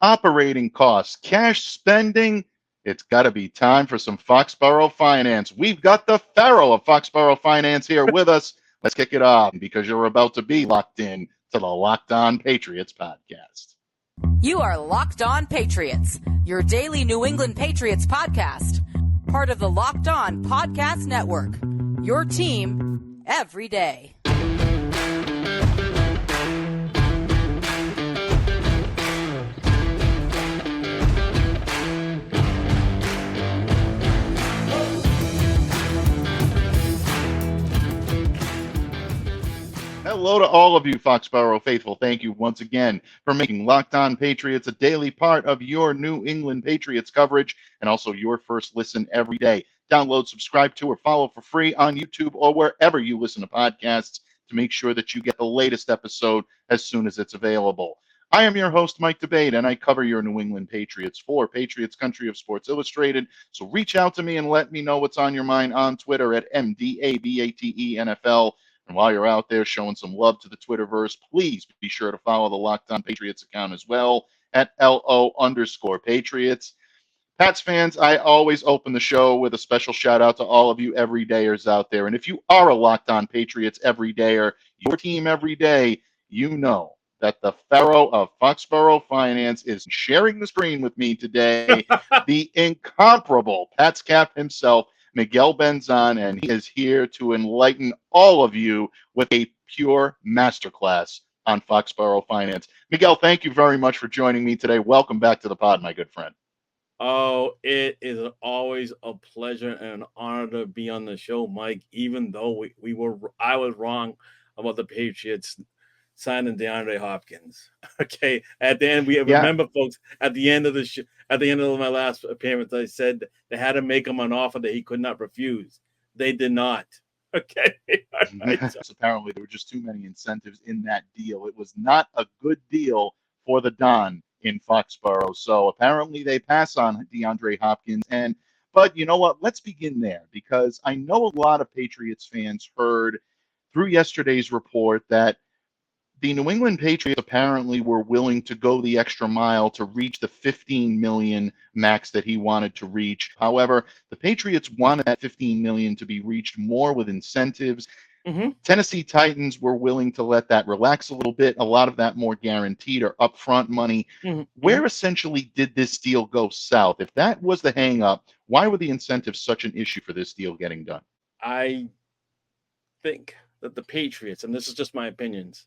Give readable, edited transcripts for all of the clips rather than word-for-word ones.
operating costs, cash spending. It's got to be time for some Foxborough Finance. We've got the Pharaoh of Foxborough Finance here with us. Let's kick it off because you're about to be locked in to the Locked On Patriots podcast. You are Locked On Patriots, your daily New England Patriots podcast. Part of the Locked On Podcast Network, your team every day. Hello to all of you Foxborough faithful. Thank you once again for making Locked On Patriots a daily part of your New England Patriots coverage and also your first listen every day. Download, subscribe to, or follow for free on YouTube or wherever you listen to podcasts to make sure that you get the latest episode as soon as it's available. I am your host, Mike Debate, and I cover your New England Patriots for Patriots Country of Sports Illustrated. So reach out to me and let me know what's on your mind on Twitter at MDABATENFL. And while you're out there showing some love to the Twitterverse, please be sure to follow the Locked On Patriots account as well at LO_Patriots. Pats fans, I always open the show with a special shout out to all of you everydayers out there. And if you are a Locked On Patriots everydayer, your team every day, you know that the Pharaoh of Foxborough Finance is sharing the screen with me today, the incomparable PatsCap himself, Miguel Benzan, and he is here to enlighten all of you with a pure masterclass on Foxborough Finance. Miguel, thank you very much for joining me today. Welcome back to the pod, my good friend. Oh, it is always a pleasure and an honor to be on the show, Mike, even though I was wrong about the Patriots signing DeAndre Hopkins. Okay. At the end, remember, folks, at the end of the show, at the end of my last appearance, I said they had to make him an offer that he could not refuse. They did not. Okay. Apparently, there were just too many incentives in that deal. It was not a good deal for the Don in Foxborough. So apparently, they pass on DeAndre Hopkins. But you know what? Let's begin there because I know a lot of Patriots fans heard through yesterday's report that the New England Patriots apparently were willing to go the extra mile to reach the $15 million max that he wanted to reach. However, the Patriots wanted that $15 million to be reached more with incentives. Mm-hmm. Tennessee Titans were willing to let that relax a little bit, a lot of that more guaranteed or upfront money. Mm-hmm. Where essentially did this deal go south? If that was the hang-up, why were the incentives such an issue for this deal getting done? I think that the Patriots, and this is just my opinions,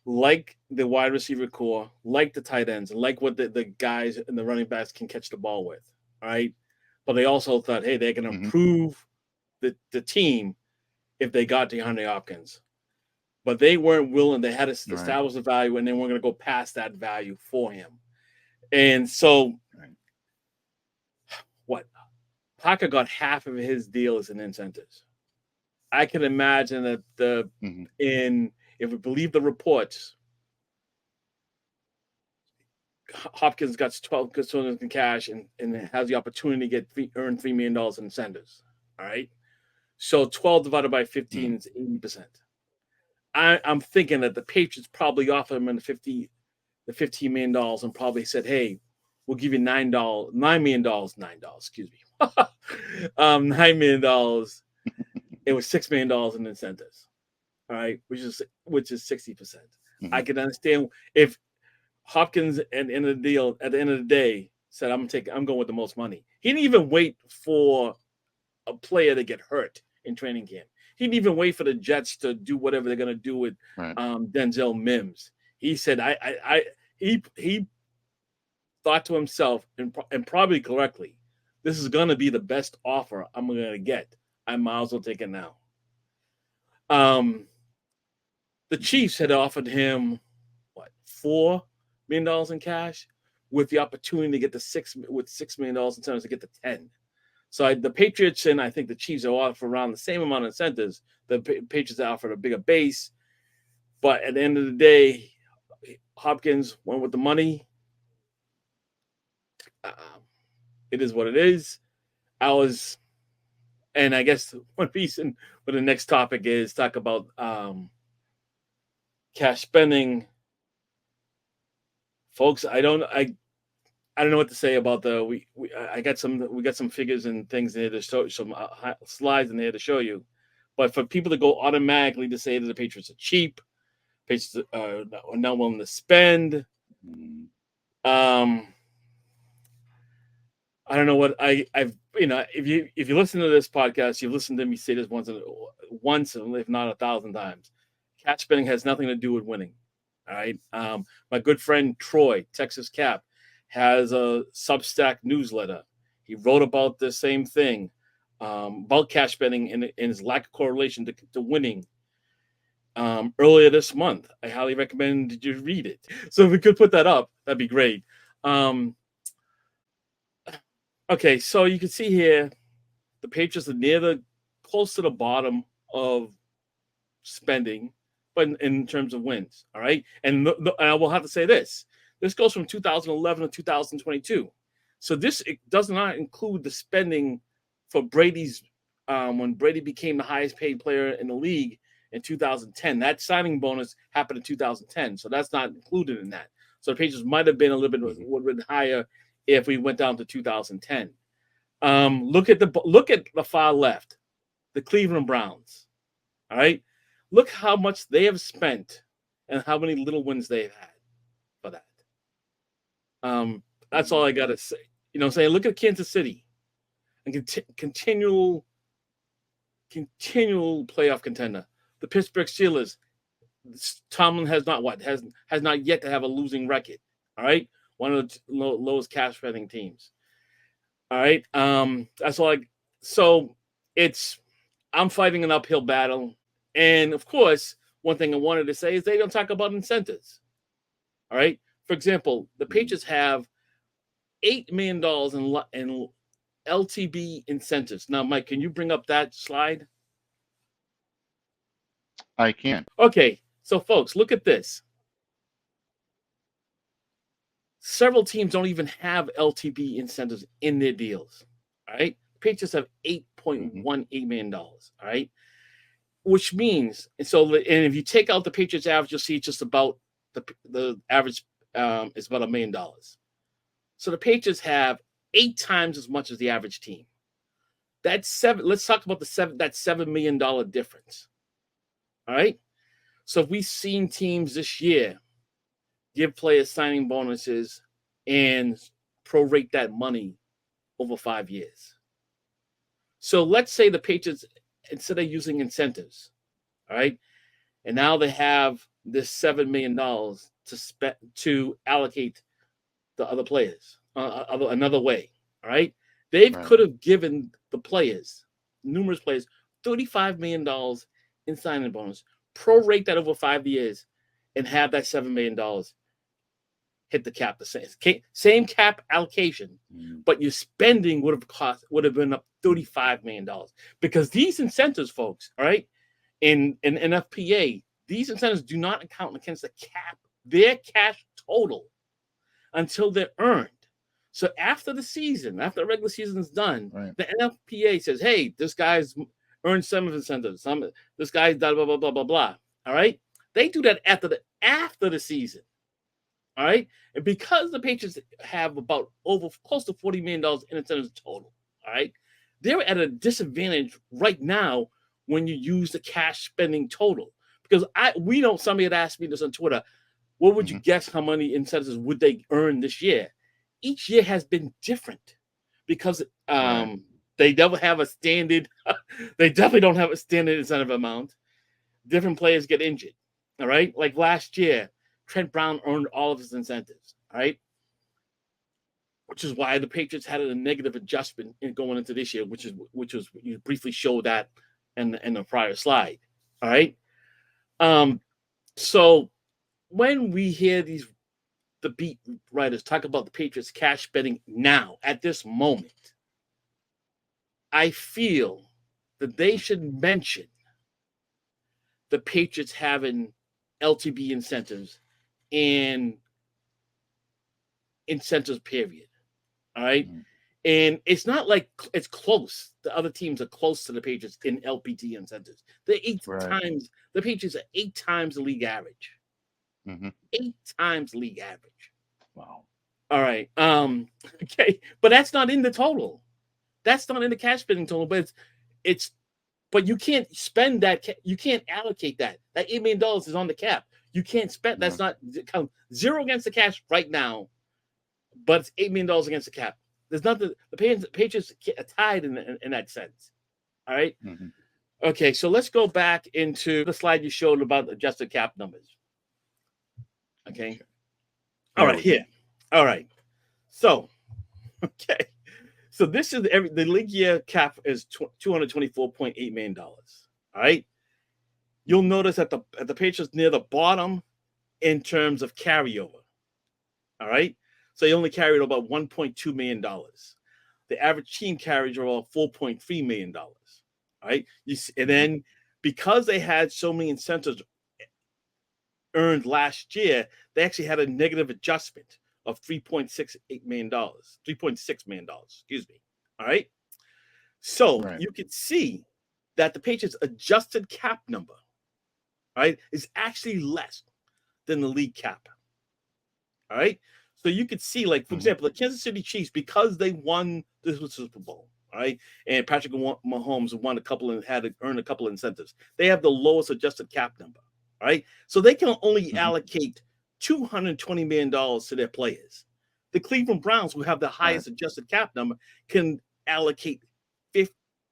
like the wide receiver core, like the tight ends, and like what the guys and the running backs can catch the ball with, all right? But they also thought, hey, they can improve the team if they got DeAndre Hopkins. But they weren't willing. They had to establish the value, and they weren't going to go past that value for him. And so what? Parker got half of his deals in incentives. I can imagine that if we believe the reports, Hopkins got 12 in cash and has the opportunity to earn $3 million in incentives. All right. So 12 divided by 15 is 80%. I'm thinking that the Patriots probably offered him the $15 million and probably said, hey, we'll give you $9 million, $9 It was $6 million in incentives. All right, which is 60%. Mm-hmm. I can understand if Hopkins at the end of the day said, I'm going with the most money. He didn't even wait for a player to get hurt in training camp. He didn't even wait for the Jets to do whatever they're going to do with Denzel Mims. He said, he thought to himself, and probably correctly, this is going to be the best offer I'm going to get. I might as well take it now. The Chiefs had offered him $4 million in cash with the opportunity to get $6 million incentives to get to 10. So the Patriots and I think the Chiefs are offered around the same amount of incentives. The Patriots offered a bigger base, but at the end of the day, Hopkins went with the money. It is what it is. And I guess one reason for the next topic is talk about cash spending. folks, I don't know what to say about we got some figures and things in there to show, some slides in there to show you, but for people to go automatically to say that the Patriots are cheap, Patriots are not willing to spend, I don't know what I've if you listen to this podcast, you've listened to me say this once, if not 1,000 times. Cap spending has nothing to do with winning. All right. My good friend Troy, Texas Cap, has a Substack newsletter. He wrote about the same thing, about cash spending and his lack of correlation to winning. Earlier this month, I highly recommend you read it. So if we could put that up, that'd be great. Okay, so you can see here, the Patriots are close to the bottom of spending, but in terms of wins, all right? And I will have to say this. This goes from 2011 to 2022. So it does not include the spending for Brady's, when Brady became the highest paid player in the league in 2010. That signing bonus happened in 2010, so that's not included in that. So the Patriots might have been a little bit higher if we went down to 2010. Look at the far left, the Cleveland Browns. All right, look how much they have spent and how many little wins they've had for that. That's all I gotta say. Look at Kansas City, and continual playoff contender. The Pittsburgh Steelers. Tomlin has not yet to have a losing record. All right, one of the lowest cash spending teams. All right, that's all. I'm fighting an uphill battle, and of course, one thing I wanted to say is they don't talk about incentives. All right, for example, the Patriots have $8 million in LTB incentives. Now, Mike, can you bring up that slide? I can. Okay, so folks, look at this. Several teams don't even have LTB incentives in their deals. All right, Patriots have $8.18 million. All right, which means, and if you take out the Patriots average, you'll see it's just about the average is about $1 million. So the Patriots have 8 times as much as the average team. That's seven. Let's talk about that $7 million difference. All right. So if we've seen teams this year give players signing bonuses and prorate that money over 5 years. So let's say the Patriots, instead of using incentives, all right, and now they have this $7 million to allocate the other players another way. All right, could have given the players, numerous players, $35 million in signing bonus, prorate that over 5 years, and have that $7 million hit the cap the same cap allocation, but your spending would have been up $35 million because these incentives, folks, all right, in NFPA, these incentives do not account against the cap, their cash total, until they're earned. So after the regular season is done, the NFPA says, hey, this guy's earned some of his incentives. This guy's blah, blah, blah, blah, blah, blah. All right? They do that after the season. All right? And because the Patriots have about close to $40 million in incentives total, all right, they're at a disadvantage right now when you use the cash spending total. Because somebody had asked me this on Twitter, what would you guess how many incentives would they earn this year? Each year has been different because they definitely have a standard. They definitely don't have a standard incentive amount. Different players get injured. All right, like last year, Trent Brown earned all of his incentives. All right, which is why the Patriots had a negative adjustment in going into this year, which was you briefly showed that in the prior slide. All right, so when we hear the beat writers talk about the Patriots cash spending now at this moment, I feel that they should mention the Patriots having LTB incentives and incentives period. All right. And it's not like it's close. The other teams are close to the Patriots in LPT incentives. The Patriots are 8 times the league average. 8 times league average. All right. Okay, but that's not in the total. That's not in the cash spending total. But but you can't spend that. You can't allocate that. That $8 million is on the cap. You can't spend. That's not count zero against the cash right now. But it's $8 million against the cap. There's nothing. The Patriots are tied in that sense. All right. Mm-hmm. Okay, so let's go back into the slide you showed about adjusted cap numbers. Okay. All right, here. All right. So, okay. So this is the league year cap is $224.8 million. All right. You'll notice that the Patriots near the bottom in terms of carryover. All right. So they only carried about $1.2 million. The average team carried about $4.3 million. All right. And then because they had so many incentives earned last year, they actually had a negative adjustment of $3.68 million, $3.6 million, excuse me. All right. So you can see that the Patriots' adjusted cap number, right, is actually less than the league cap. All right. So you could see, like, for example, the Kansas City Chiefs, because they won the Super Bowl, all right, and Patrick Mahomes won a couple and had to earn a couple of incentives, they have the lowest adjusted cap number. All right. So they can only allocate $220 million to their players. The Cleveland Browns, who have the highest adjusted cap number, can allocate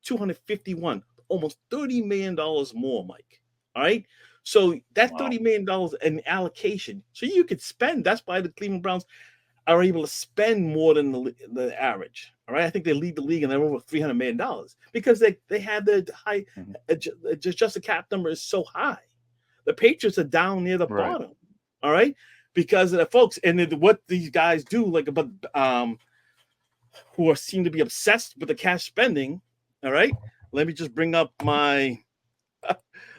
$251, almost $30 million more, Mike. All right. So that's $30 million in allocation. So you could spend. That's why the Cleveland Browns are able to spend more than the average. All right. I think they lead the league and they're over $300 million because they have the high adjusted cap number is so high. The Patriots are down near the bottom. All right. Because of the folks and what these guys do, like about who seem to be obsessed with the cash spending. All right. Let me just bring up my.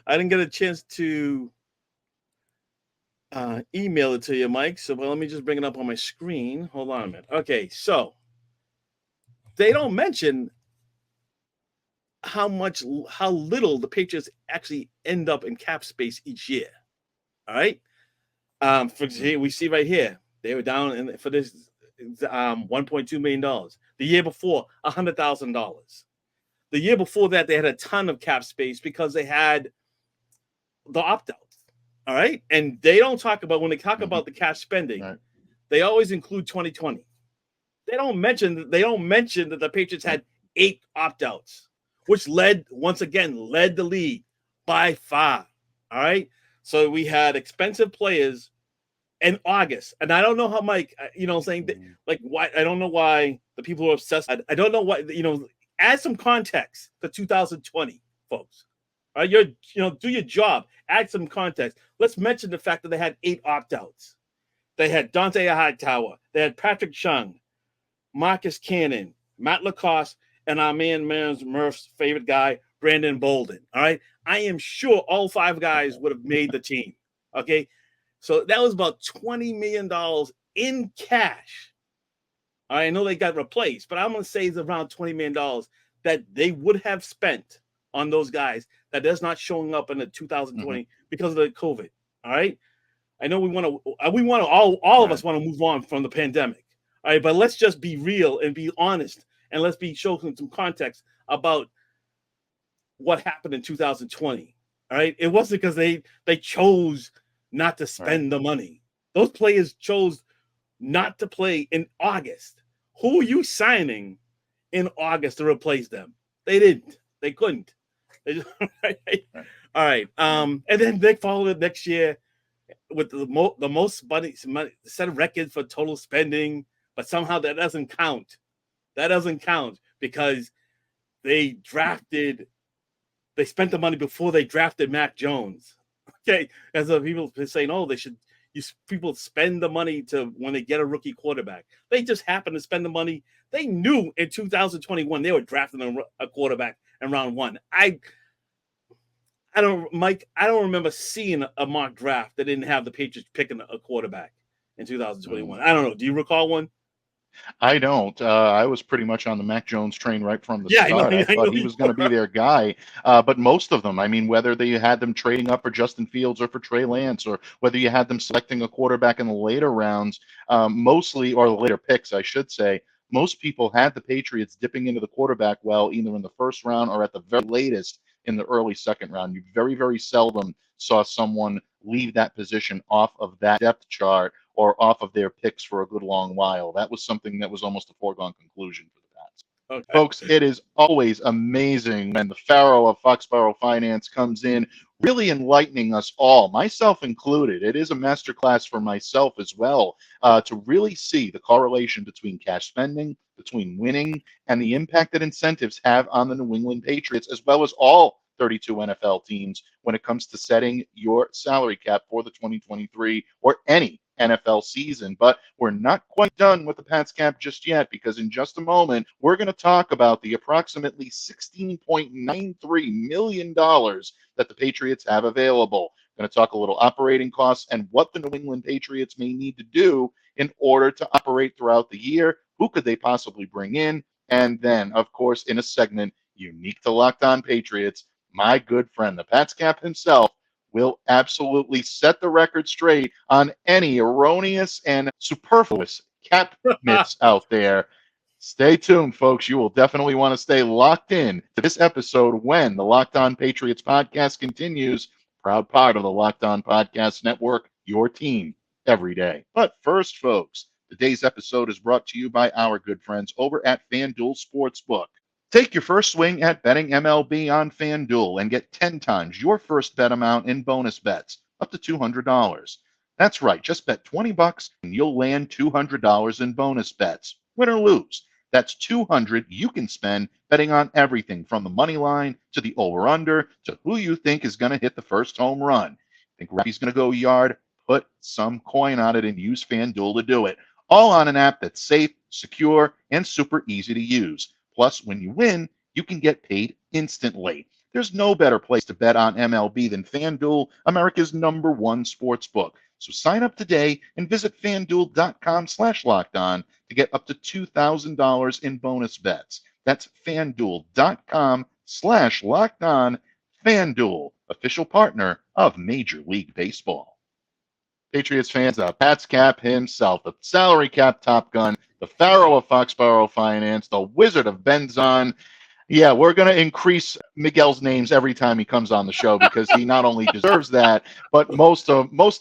I didn't get a chance to email it to you, Mike. So let me just bring it up on my screen. Hold on a minute. Okay, so they don't mention how little the Patriots actually end up in cap space each year. All right. We see right here they were down for this $1.2 million. The year before, $100,000. The year before that, they had a ton of cap space because they had the opt-outs. All right. And they don't talk about, when they talk about the cash spending, they always include 2020. They don't mention that the Patriots had 8 opt-outs, which led the league by far. All right. So we had expensive players in August. And I don't know how, Mike, saying that, like, why, I don't know why the people who are obsessed. I don't know why, add some context to 2020, folks. All right, do your job. Add some context. Let's mention the fact that they had 8 opt-outs. They had Dante Hightower. They had Patrick Chung, Marcus Cannon, Matt Lacoste, and our man Murph's favorite guy, Brandon Bolden. All right, I am sure all 5 guys would have made the team. Okay, so that was about $20 million in cash. I know they got replaced, but I'm going to say it's around $20 million that they would have spent on those guys that's not showing up in the 2020 because of the COVID. All right. I know we want to all of us want to move on from the pandemic. All right. But let's just be real and be honest. And let's show some context about what happened in 2020. All right. It wasn't because they chose not to spend the money. Those players chose not to play in August. Who are you signing in August to replace them? They didn't. They couldn't. All right. And then they followed it next year with the most money, set a record for total spending, but somehow that doesn't count. That doesn't count because they spent the money before they drafted Mac Jones. Okay. As people saying, oh, people spend the money to when they get a rookie quarterback. They just happen to spend the money. They knew in 2021 they were drafting a quarterback in round 1. I don't remember seeing a mock draft that didn't have the Patriots picking a quarterback in 2021. I don't know. Do you recall one? I don't. I was pretty much on the Mac Jones train right from the Yeah, I know. start. I I thought know he you was going to be are. their guy. But most of them, I mean, whether they had them trading up for Justin Fields or for Trey Lance, or whether you had them selecting a quarterback in the later rounds, mostly, or the later picks, I should say, most people had the Patriots dipping into the quarterback well, either in the first round or at the very latest in the early second round. You very, very seldom saw someone leave that position off of that depth chart or off of their picks for a good long while. That was something that was almost a foregone conclusion for the Pats. Okay. Folks, it is always amazing when the Pharaoh of Foxborough Finance comes in, really enlightening us all, myself included. It is a masterclass for myself as well, to really see the correlation between cash spending, between winning, and the impact that incentives have on the New England Patriots, as well as all 32 NFL teams when it comes to setting your salary cap for the 2023 or any NFL season. But we're not quite done with the PatsCap just yet, because in just a moment, we're going to talk about the approximately $16.93 million that the Patriots have available. We're going to talk a little operating costs and what the New England Patriots may need to do in order to operate throughout the year. Who could they possibly bring in? And then, of course, in a segment unique to Locked On Patriots, my good friend, the PatsCap himself, will absolutely set the record straight on any erroneous and superfluous cap myths out there. Stay tuned, folks. You will definitely want to stay locked in to this episode when the Locked On Patriots podcast continues. Proud part of the Locked On Podcast Network, your team every day. But first, folks, today's episode is brought to you by our good friends over at FanDuel Sportsbook. Take your first swing at betting MLB on FanDuel and get 10 times your first bet amount in bonus bets, up to $200. That's right, just bet 20 bucks and you'll land $200 in bonus bets, win or lose. That's 200 you can spend betting on everything from the money line to the over-under to who you think is going to hit the first home run. Think Raffy's going to go yard? Put some coin on it and use FanDuel to do it. All on an app that's safe, secure, and super easy to use. Plus, when you win, you can get paid instantly. There's no better place to bet on MLB than FanDuel, America's #1 sports book. So sign up today and visit FanDuel.com/lockedon to get up to $2,000 in bonus bets. That's FanDuel.com/lockedon. FanDuel, official partner of Major League Baseball. Patriots fans, PatsCap himself, the salary cap top gun, the Pharaoh of Foxborough Finance, the Wizard of Benzan. Yeah, we're going to increase Miguel's names every time he comes on the show, because he not only deserves that, but most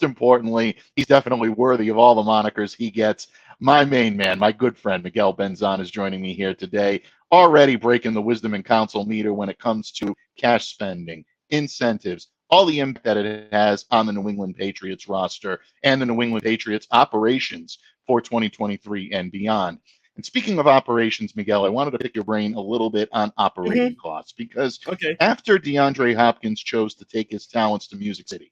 importantly, he's definitely worthy of all the monikers he gets. My main man, my good friend, Miguel Benzan, is joining me here today, already breaking the wisdom and counsel meter when it comes to cash spending, incentives, all the impact that it has on the New England Patriots roster and the New England Patriots operations for 2023 and beyond. And speaking of operations, Miguel, I wanted to pick your brain a little bit on operating costs, because after DeAndre Hopkins chose to take his talents to Music City,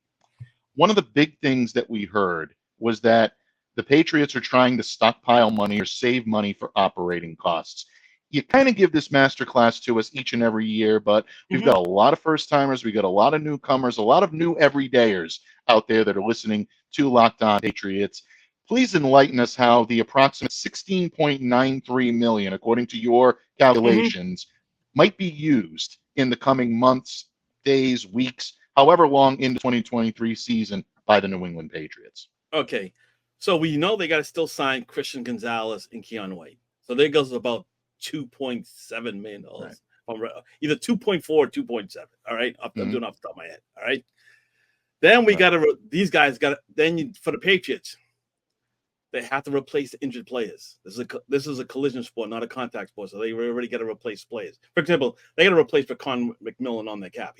one of the big things that we heard was that the Patriots are trying to stockpile money or save money for operating costs. You kind of give this masterclass to us each and every year, but we've got a lot of first timers, we got a lot of newcomers, a lot of new everydayers out there that are listening to Locked On Patriots. Please enlighten us how the approximate $16.93 million, according to your calculations, might be used in the coming months, days, weeks, however long into 2023 season by the New England Patriots. Okay, so we know they got to still sign Christian Gonzalez and Keon White. So there goes about $2.7 million. Right. Either 2.4 or 2.7. All right. I'm doing off the top of my head. All right. Then we got to, these guys got to, then for the Patriots, they have to replace the injured players. This is a collision sport, not a contact sport. So they already got to replace players. For example, they got to replace Con McMillan on their cap.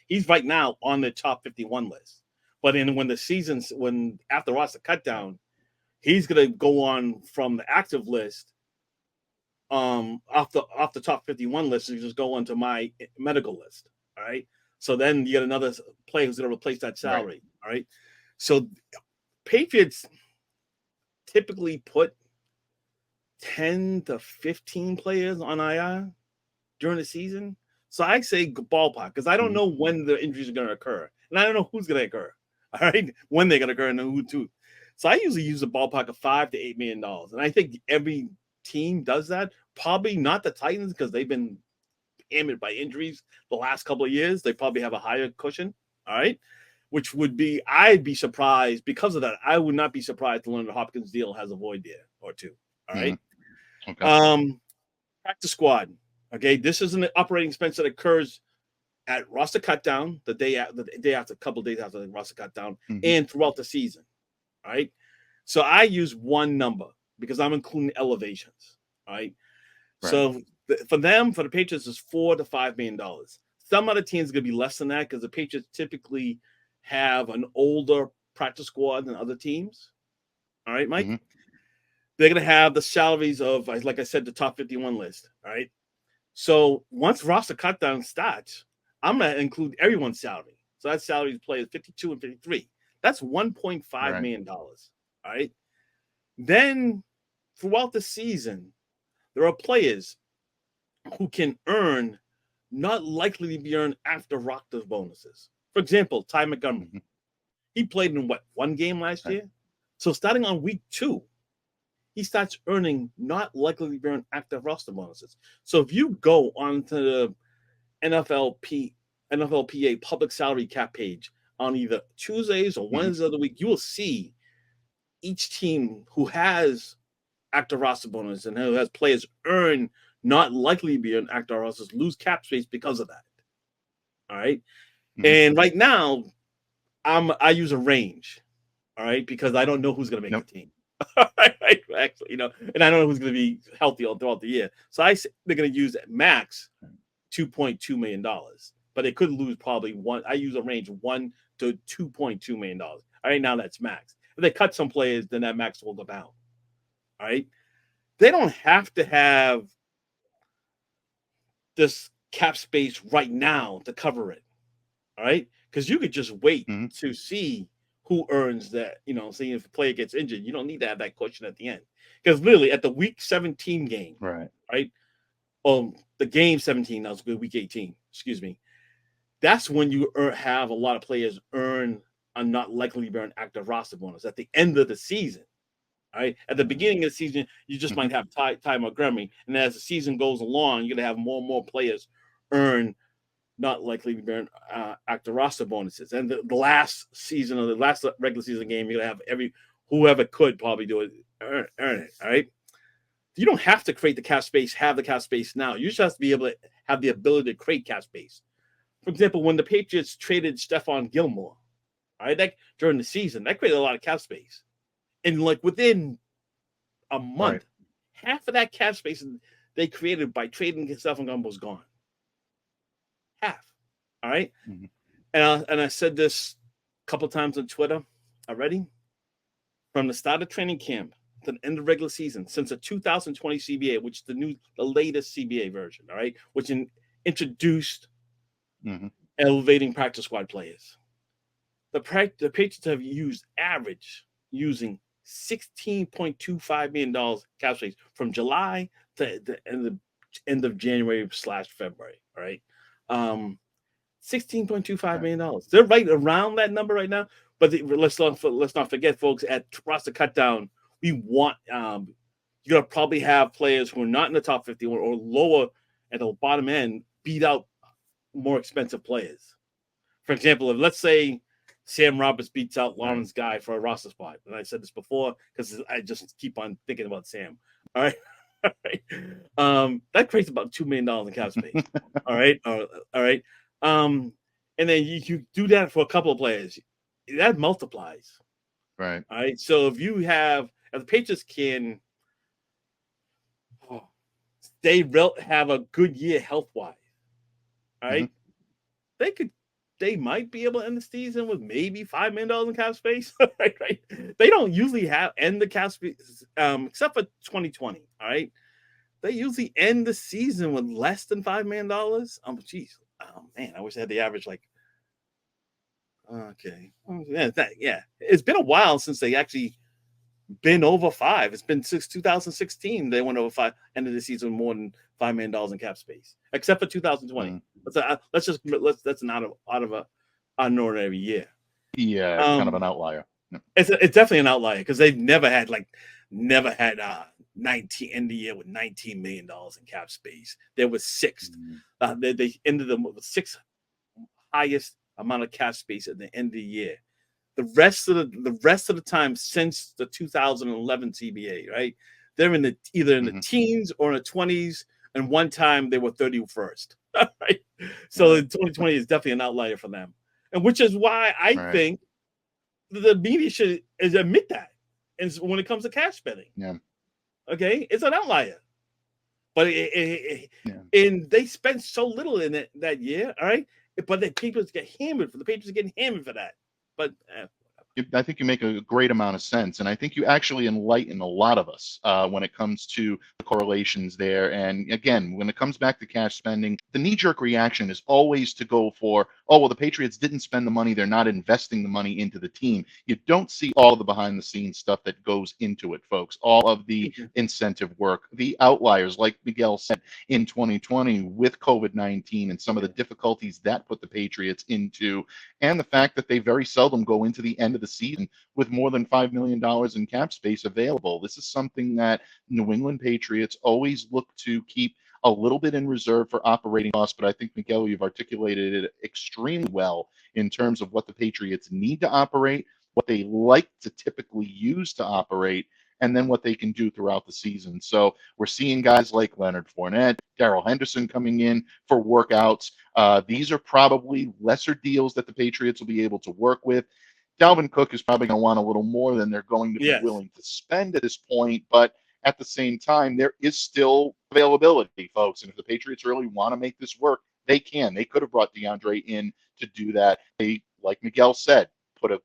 He's right now on the top 51 list. But after roster cut down, he's gonna go on from the active list, off the top 51 list, and just go onto my medical list. All right. So then you get another player who's gonna replace that salary. Right. All right. So Patriots typically put 10 to 15 players on IR during the season. So I say ballpark, because I don't know when the injuries are going to occur. And I don't know who's going to occur. All right. When they're going to occur and who to. So I usually use a ballpark of $5 to $8 million. And I think every team does that. Probably not the Titans because they've been hammered by injuries the last couple of years. They probably have a higher cushion. All right. Which would be, I'd be surprised because of that. I would not be surprised to learn the Hopkins deal has a void there or two. All right. Okay. Practice squad. Okay. This is an operating expense that occurs at roster cutdown, the day after, a couple of days after the roster cutdown, and throughout the season. All right. So I use one number because I'm including elevations. All right. So for the Patriots, it's $4 to $5 million. Some other teams are going to be less than that because the Patriots typically have an older practice squad than other teams. All right, Mike? They're going to have the salaries of, like I said, the top 51 list. All right. So once roster cutdown starts, I'm going to include everyone's salary. So that salary players 52 and 53. That's $1.5 million. All right. Then throughout the season, there are players who can earn not likely to be earned after roster bonuses. For example, Ty Montgomery. He played in one game last year? So starting on week 2, he starts earning not likely to be earned after roster bonuses. So if you go onto the NFLPA public salary cap page on either Tuesdays or Wednesdays of the week, you will see each team who has active roster bonus and who has players earn not likely to be an active rosters lose cap space because of that. All right. And right now, I use a range. All right, because I don't know who's going to make the team. Actually, and I don't know who's going to be healthy throughout the year. So they're going to use at max $2.2 million, but they could lose probably one. I use a range of $1 to $2.2 million. All right, now that's max. If they cut some players, then that max will go down. All right, they don't have to have this cap space right now to cover it. All right, because you could just wait to see who earns that. See if a player gets injured, you don't need to have that cushion at the end. Because literally at the week 17 game, right? The game 17, that was good. Week 18, excuse me. That's when you have a lot of players earn a not likely to be an active roster bonus at the end of the season. All right. At the beginning of the season, you just might have Ty Montgomery, and as the season goes along, you're gonna have more and more players earn not likely to earn active roster bonuses. And the last season of the last regular season game, you're gonna have whoever could probably do it earn it. All right. You don't have to create the cap space, have the cap space now. You just have to be able to have the ability to create cap space. For example, when the Patriots traded Stephon Gilmore, all right, that during the season, that created a lot of cap space. And like within a month, half of that cap space they created by trading Stephon Gilmore was gone. Half. All right. And I said this a couple times on Twitter already. From the start of training camp to the end of regular season, since the 2020 CBA, which is the latest CBA version, all right, which introduced elevating practice squad players. The Patriots have using $16.25 million cap space from July to the end of January / February. All right. $16.25 million. They're right around that number right now. But let's not forget, folks, at roster cutdown, we want you're gonna probably have players who are not in the top 50 or lower at the bottom end beat out more expensive players. For example, if let's say Sam Roberts beats out Lawrence Guy for a roster spot, and I said this before because I just keep on thinking about Sam. All right. All right. That creates about $2 million in cap space. All right. All right. And then you do that for a couple of players. That multiplies. Right. All right. So if the Patriots can have a good year health-wise, all right, they might be able to end the season with maybe $5 million in cap space. Right? They don't usually end the cap space, except for 2020. All right. They usually end the season with less than $5 million. Geez. Oh man, I wish I had the average like. Okay. Yeah. It's been a while since they actually been over 5. It's been since 2016 they went over 5. Ended the season with more than $5 million in cap space, except for 2020. That's an out of an ordinary year. Yeah, kind of an outlier. It's definitely an outlier because they've never had 19 end the year with $19 million in cap space. There was sixth. They ended them with the sixth highest amount of cap space at the end of the year. The rest of the time since the 2011 CBA, right? They're either in the teens or in the 20s, and one time they were 31st. Right? So 2020 is definitely an outlier for them, and which is why I think the media should admit that. And when it comes to cash spending, okay, it's an outlier, but and they spent so little in it that year, all right. But the Patriots get hammered. The Patriots are getting hammered for that. But I think you make a great amount of sense, and I think you actually enlighten a lot of us when it comes to the correlations there. And again, when it comes back to cash spending, the knee-jerk reaction is always to go for, oh, well, the Patriots didn't spend the money. They're not investing the money into the team. You don't see all of the behind-the-scenes stuff that goes into it, folks. All of the incentive work, the outliers, like Miguel said, in 2020 with COVID-19 and some of the difficulties that put the Patriots into, and the fact that they very seldom go into the end of the season with more than $5 million in cap space available. This is something that New England Patriots always look to keep a little bit in reserve for operating costs, but I think, Miguel, you've articulated it extremely well in terms of what the Patriots need to operate, what they like to typically use to operate, and then what they can do throughout the season. So we're seeing guys like Leonard Fournette, Darrell Henderson coming in for workouts. These are probably lesser deals that the Patriots will be able to work with. Dalvin Cook is probably going to want a little more than they're going to be willing to spend at this point, but at the same time, there is still availability, folks. And if the Patriots really want to make this work, they can. They could have brought DeAndre in to do that. They, like Miguel said, put a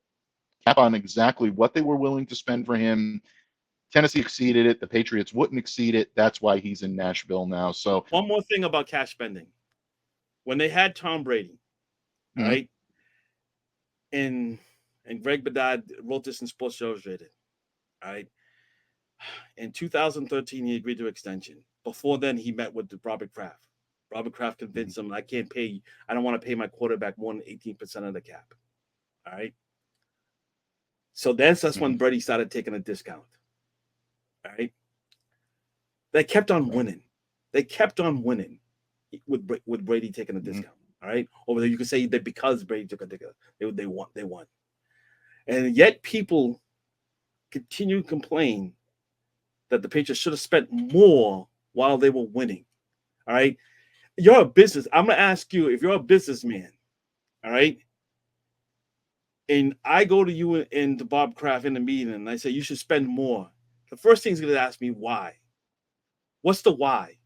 cap on exactly what they were willing to spend for him. Tennessee exceeded it. The Patriots wouldn't exceed it. That's why he's in Nashville now. So one more thing about cash spending. When they had Tom Brady, right? And Greg Bedard wrote this in Sports Illustrated, right? In 2013, he agreed to extension. Before then, he met with Robert Kraft. Robert Kraft convinced him, I don't want to pay my quarterback more than 18% of the cap. All right. So that's when Brady started taking a discount. All right. They kept on winning. They kept on winning with Brady taking a discount. All right. Or you could say that because Brady took a discount, they won. And yet people continue to complain that the Patriots should have spent more while they were winning. All right. You're a business. I'm going to ask you, if you're a businessman, all right, and I go to you and to Bob Kraft in the meeting and I say, you should spend more. The first thing he's going to ask me, why? What's the why?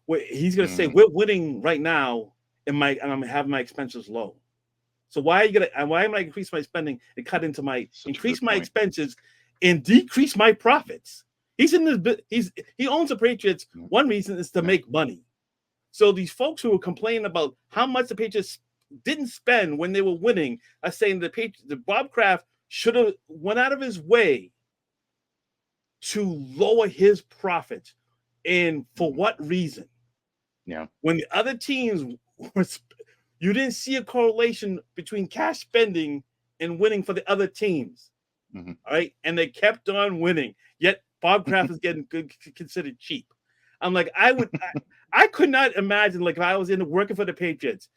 He's going to say, we're winning right now and I'm having my expenses low. So why am I going to increase my spending and cut into increase my expenses and decrease my profits? He owns the Patriots. One reason is to make money. So these folks who are complaining about how much the Patriots didn't spend when they were winning are saying the Bob Kraft should have went out of his way to lower his profits. And for what reason? Yeah. When the other teams you didn't see a correlation between cash spending and winning for the other teams. All right. And they kept on winning. Yet Bob Kraft is getting considered cheap. I'm like, I could not imagine, like, if I was working for the Patriots,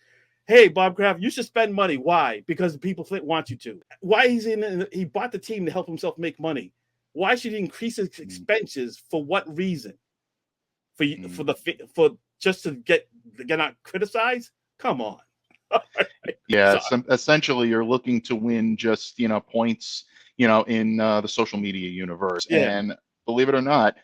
hey, Bob Kraft, you should spend money. Why? Because people want you to. Why he bought the team to help himself make money. Why should he increase his expenses? For what reason? For just to get not criticized? Come on. Yeah, essentially you're looking to win just, points, in the social media universe. Yeah. And believe it or not,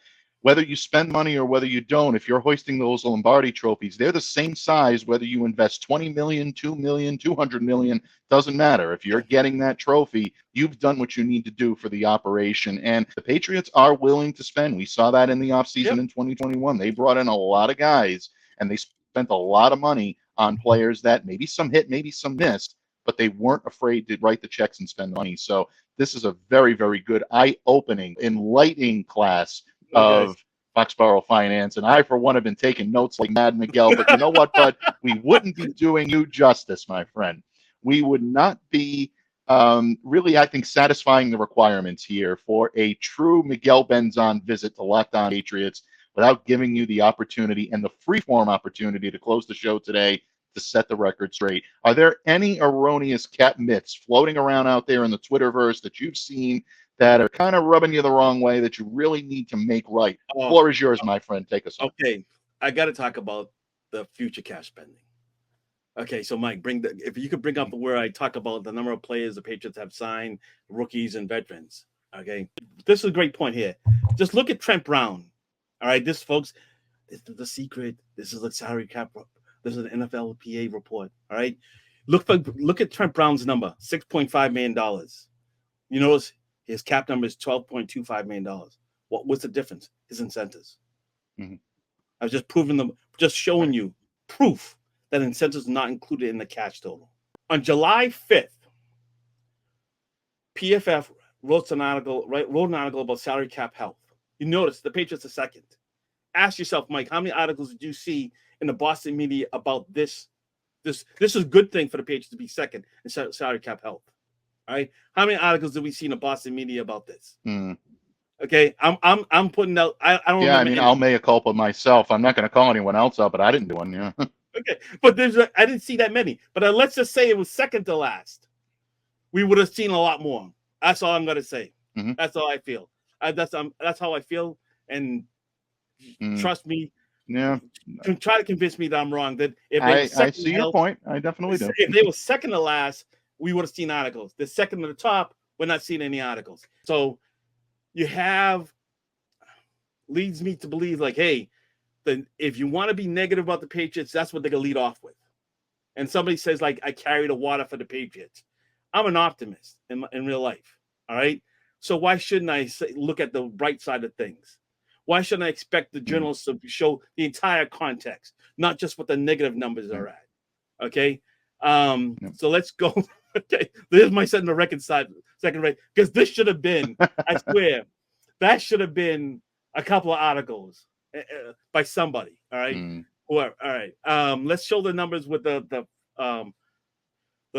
whether you spend money or whether you don't, if you're hoisting those Lombardi trophies, they're the same size, whether you invest 20 million, 2 million, 200 million, doesn't matter. If you're getting that trophy, you've done what you need to do for the operation. And the Patriots are willing to spend. We saw that in the offseason in 2021. They brought in a lot of guys and they spent a lot of money on players that maybe some hit, maybe some missed, but they weren't afraid to write the checks and spend money. So this is a very, very good, eye-opening, enlightening class of Foxborough Finance. And I, for one, have been taking notes like Mad Miguel. But you know what, bud? We wouldn't be doing you justice, my friend. We would not be really, I think, satisfying the requirements here for a true Miguel Benzan visit to Locked On Patriots without giving you the opportunity and the freeform opportunity to close the show today to set the record straight. Are there any erroneous cat myths floating around out there in the Twitterverse that you've seen that are kind of rubbing you the wrong way that you really need to make right? Floor is yours, my friend. Take us on. Okay, I got to talk about the future cash spending. Okay, so Mike, if you could bring up where I talk about the number of players the Patriots have signed, rookies and veterans. Okay, this is a great point here. Just look at Trent Brown. All right, this, folks, this is the secret. This is the salary cap. This is an NFLPA report. All right, look at Trent Brown's number, $6.5 million. You notice his cap number is $12.25 million. What's the difference? His incentives. Mm-hmm. I was just showing you proof that incentives are not included in the cash total. On July 5th, PFF wrote an article about salary cap health. You notice the Patriots are second. Ask yourself, Mike, how many articles did you see in the Boston media about this? This is a good thing for the Patriots to be second in salary cap health. All right. How many articles did we see in the Boston media about this? Okay, I'm putting out. I don't. Yeah, I mean, I'll mea culpa myself. I'm not going to call anyone else out, but I didn't do one. Yeah. Okay, but I didn't see that many. But let's just say it was second to last. We would have seen a lot more. That's all I'm going to say. Mm-hmm. That's all I feel. That's how I feel. And trust me. Yeah. Try to convince me that I'm wrong. That if I see your point. I definitely do. If they were second to last, we would have seen articles. The second to the top, we're not seeing any articles. So you have leads me to believe like, hey, then if you want to be negative about the Patriots, that's what they're gonna lead off with. And somebody says like, I carry the water for the Patriots. I'm an optimist in real life. All right. So why shouldn't I look at the bright side of things? Why shouldn't I expect the journalists to show the entire context, not just what the negative numbers are at? Okay. So let's go. Okay. There's my setting the record second rate, because this should have been, I swear, that should have been a couple of articles by somebody. All right. Whoever. All right. Let's show the numbers with the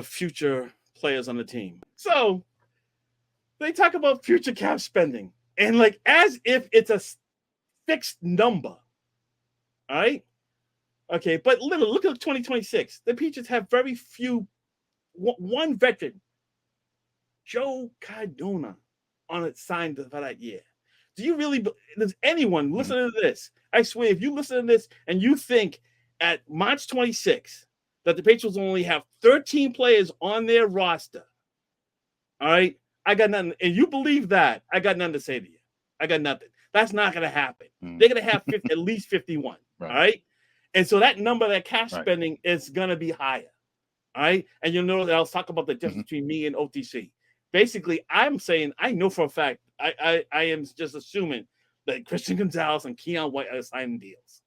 future players on the team. So they talk about future cap spending and like as if it's a fixed number. All right. Okay, but look at 2026. The Patriots have very few. One veteran, Joe Cardona, on it signed for that year. Do you really? Does anyone listening to this? I swear, if you listen to this and you think at March 26th that the Patriots only have 13 players on their roster, all right, I got nothing. And you believe that, I got nothing to say to you. I got nothing. That's not going to happen. They're going to have at least 51. Right. All right. And so that number, that cash spending is going to be higher. All right. And you'll know that I'll talk about the difference between me and OTC. Basically, I'm saying I know for a fact, I am just assuming that Christian Gonzalez and Keon White are signing deals.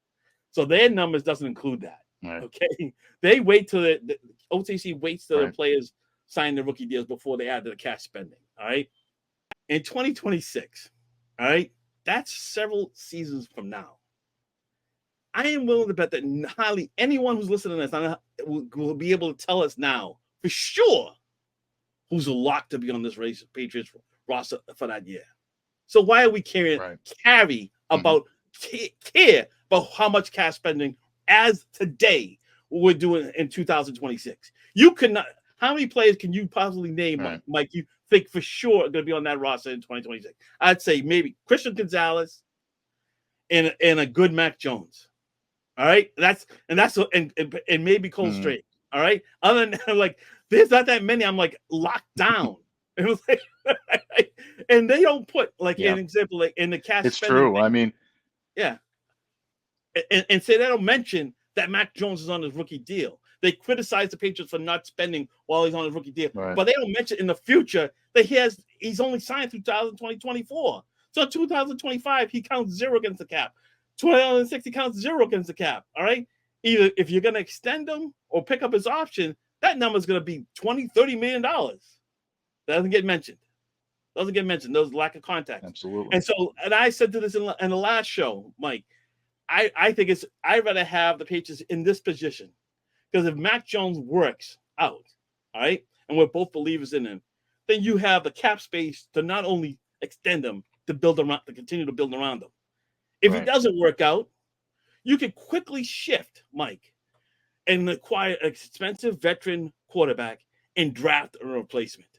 So their numbers doesn't include that. Right. Okay. They wait till the OTC waits till the players sign the rookie deals before they add to the cash spending. All right. In 2026, all right, that's several seasons from now. I am willing to bet that hardly anyone who's listening to this will be able to tell us now for sure who's locked to be on this Patriots roster for that year. So why are we care about how much cash spending as today we're doing in 2026? You cannot. How many players can you possibly name, Mike? You think for sure are going to be on that roster in 2026? I'd say maybe Christian Gonzalez and a good Mac Jones. All right, and maybe Cole Strait. All right, other than like, there's not that many. I'm like locked down. It was like, and they don't put like an example like in the cash. It's true. I mean, yeah, and say they don't mention that Mac Jones is on his rookie deal. They criticize the Patriots for not spending while he's on his rookie deal, but they don't mention in the future that he's only signed through 2024. So 2025 he counts zero against the cap. 2060 counts zero against the cap. All right. Either if you're going to extend him or pick up his option, that number is going to be $20-30 million. That doesn't get mentioned. There's lack of context. Absolutely. And so, and I said to this in the last show, Mike, I think I'd rather have the Patriots in this position because if Mac Jones works out, all right, and we're both believers in him, then you have the cap space to not only extend them, to continue to build around them. If it doesn't work out, you can quickly shift, Mike, and acquire an expensive veteran quarterback and draft a replacement.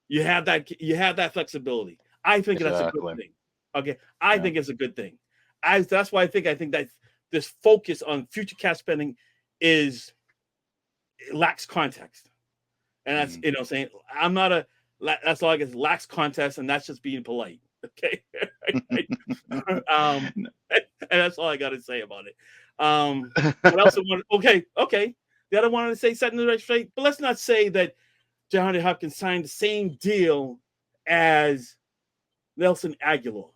You have that flexibility. I think that's a good thing. Okay, I think it's a good thing. That's why I think that this focus on future cap spending lacks context, and that's saying I'm not a. That's all I guess lacks context, and that's just being polite. Okay, and that's all I got to say about it. What else? Okay. The other one to say setting the record straight, but let's not say that DeAndre Hopkins signed the same deal as Nelson Aguilar.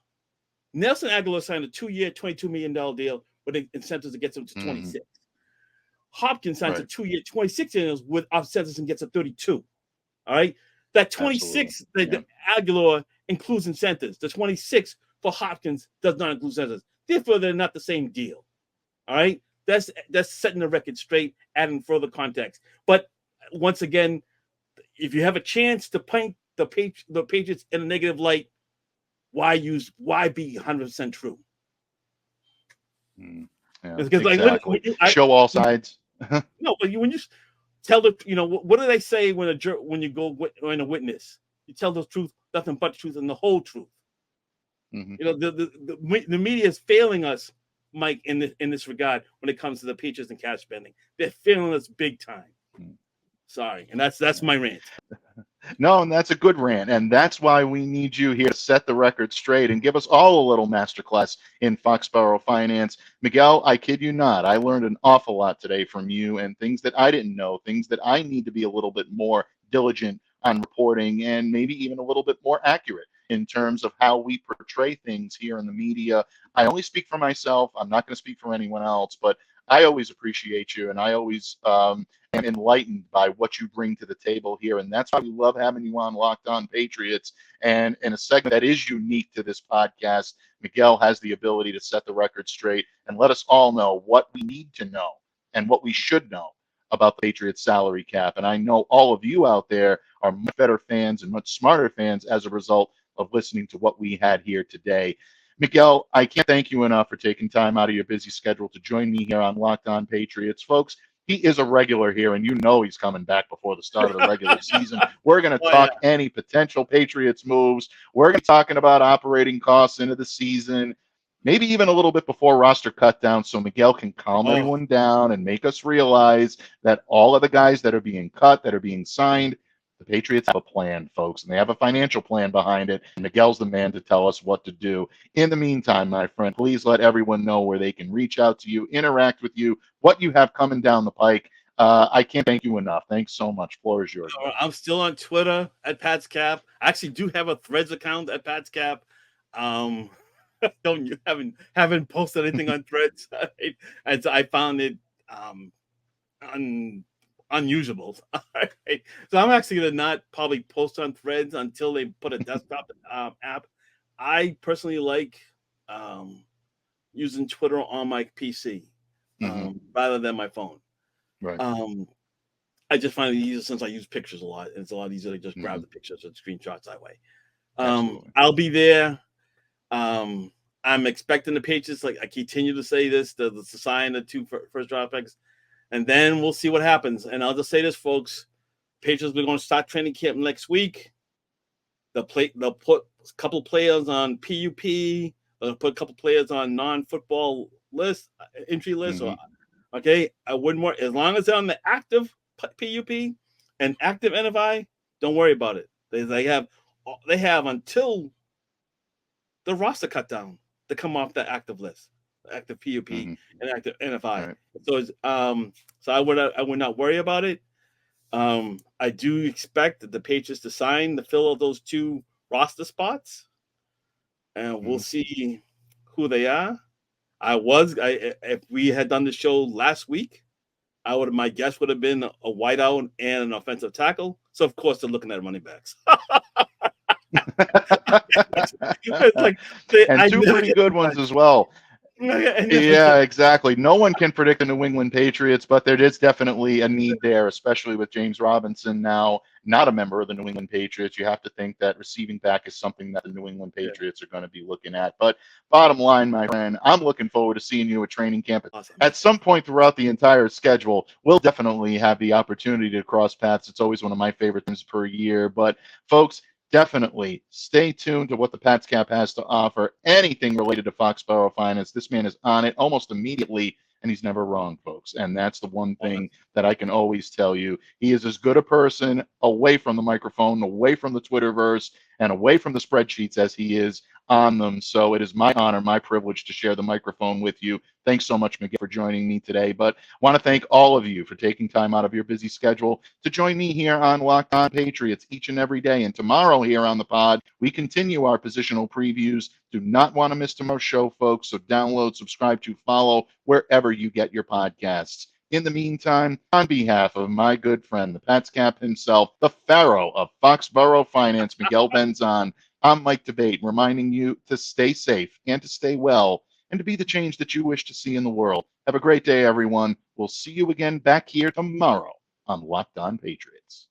Nelson Aguilar signed a 2-year, $22 million deal with incentives that gets him to 26. Hopkins signs a 2-year, $26 million with incentives and gets a 32. All right, that 26 the Aguilar includes incentives. The 26 for Hopkins does not include incentives. Therefore, they're not the same deal. All right, that's setting the record straight, adding further context. But once again, if you have a chance to paint the Patriots in a negative light, why be 100% true? Exactly. Show all sides. No, but when you tell what do they say when you go in a witness? You tell the truth, nothing but the truth, and the whole truth. The media is failing us, Mike, in this regard when it comes to the Patriots and cash spending. They're failing us big time. Sorry, and that's my rant. No, and that's a good rant, and that's why we need you here to set the record straight and give us all a little masterclass in Foxborough finance. Miguel, I kid you not, I learned an awful lot today from you and things that I didn't know, things that I need to be a little bit more diligent on reporting and maybe even a little bit more accurate in terms of how we portray things here in the media. I only speak for myself. I'm not going to speak for anyone else, but I always appreciate you, and I always am enlightened by what you bring to the table here, and that's why we love having you on Locked On Patriots. And in a segment that is unique to this podcast, Miguel has the ability to set the record straight and let us all know what we need to know and what we should know about the Patriots salary cap. And I know all of you out there are much better fans and much smarter fans as a result of listening to what we had here today. Miguel, I can't thank you enough for taking time out of your busy schedule to join me here on Locked On Patriots. Folks, he is a regular here, and you know he's coming back before the start of the regular season. We're going to talk any potential Patriots moves. We're going to be talking about operating costs into the season, maybe even a little bit before roster cut down, so Miguel can calm everyone down and make us realize that all of the guys that are being cut, that are being signed, the Patriots have a plan, folks, and they have a financial plan behind it. And Miguel's the man to tell us what to do. In the meantime, my friend, please let everyone know where they can reach out to you, interact with you, what you have coming down the pike. I can't thank you enough. Thanks so much. Floor is yours. I'm still on Twitter at PatsCap. I actually do have a Threads account at PatsCap. Haven't posted anything on Threads. I found it unusable. Right. So I'm actually going to not probably post on Threads until they put a desktop app. I personally like using Twitter on my PC rather than my phone. Right. I just find it easier since I use pictures a lot. And it's a lot easier to just grab the pictures and screenshots that way. I'll be there. I'm expecting the Patriots, like I continue to say this, to sign the 2 first round picks. And then we'll see what happens. And I'll just say this, folks. Patriots are going to start training camp next week. They'll put a couple players on PUP. They'll put a couple players on non-football entry list. Okay, I wouldn't worry. As long as they're on the active PUP and active NFI, don't worry about it. They have until the roster cut down to come off the active list. Active PUP and active NFI. Right. So I would not worry about it. I do expect the Patriots to sign to fill out those 2 roster spots, and we'll see who they are. If we had done the show last week, my guess would have been a wideout and an offensive tackle. So of course they're looking at running backs. And 2 pretty good ones as well. Yeah, exactly. No one can predict the New England Patriots, but there is definitely a need there, especially with James Robinson now not a member of the New England Patriots. You have to think that receiving back is something that the New England Patriots are going to be looking at. But bottom line, my friend, I'm looking forward to seeing you at training camp. Awesome. At some point throughout the entire schedule, we'll definitely have the opportunity to cross paths. It's always one of my favorite things per year. But folks, definitely stay tuned to what the PatsCap has to offer. Anything related to Foxborough Finance, this man is on it almost immediately, and he's never wrong, folks. And that's the one thing that I can always tell you. He is as good a person away from the microphone, away from the Twitterverse, and away from the spreadsheets as he is on them. So it is my honor, my privilege to share the microphone with you. Thanks so much, Miguel, for joining me today. But I want to thank all of you for taking time out of your busy schedule to join me here on Locked On Patriots each and every day. And tomorrow here on the pod, we continue our positional previews. Do not want to miss tomorrow's show, folks. So download, subscribe to, follow wherever you get your podcasts. In the meantime, on behalf of my good friend, the PatsCap himself, the Pharaoh of Foxborough Finance, Miguel Benzan, I'm Mike Debate, reminding you to stay safe and to stay well and to be the change that you wish to see in the world. Have a great day, everyone. We'll see you again back here tomorrow on Locked On Patriots.